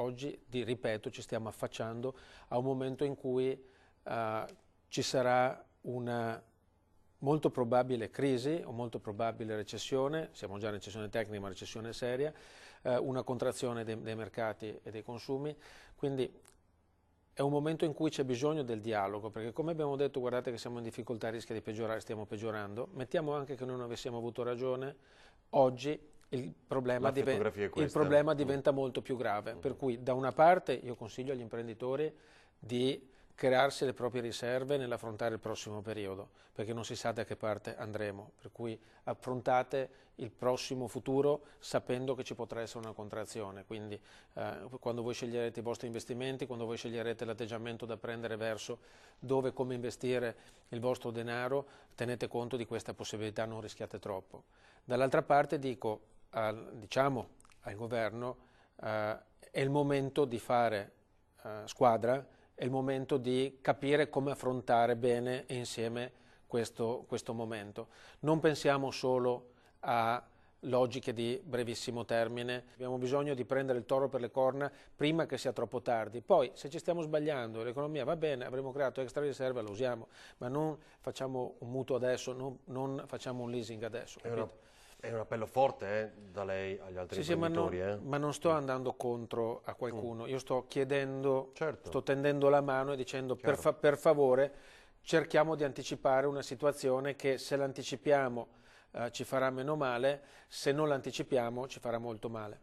oggi, ripeto, ci stiamo affacciando a un momento in cui ci sarà una molto probabile crisi o molto probabile recessione, siamo già in recessione tecnica ma recessione seria, una contrazione dei mercati e dei consumi, quindi è un momento in cui c'è bisogno del dialogo, perché come abbiamo detto, guardate che siamo in difficoltà, rischia di peggiorare, stiamo peggiorando, mettiamo anche che noi non avessimo avuto ragione, oggi il problema diventa molto più grave, per cui da una parte io consiglio agli imprenditori di crearsi le proprie riserve nell'affrontare il prossimo periodo, perché non si sa da che parte andremo, per cui affrontate il prossimo futuro sapendo che ci potrà essere una contrazione, quindi quando voi sceglierete i vostri investimenti, quando voi sceglierete l'atteggiamento da prendere verso dove e come investire il vostro denaro, tenete conto di questa possibilità, non rischiate troppo. Dall'altra parte diciamo al governo è il momento di fare squadra, è il momento di capire come affrontare bene e insieme questo momento. Non pensiamo solo a logiche di brevissimo termine, abbiamo bisogno di prendere il toro per le corna prima che sia troppo tardi. Poi se ci stiamo sbagliando, l'economia va bene, avremo creato extra riserve, lo usiamo, ma non facciamo un mutuo adesso, non facciamo un leasing adesso. È un appello forte da lei agli altri imprenditori. Ma non sto andando contro a qualcuno, io sto chiedendo, sto tendendo la mano e dicendo per favore cerchiamo di anticipare una situazione che se l'anticipiamo ci farà meno male, se non l'anticipiamo ci farà molto male.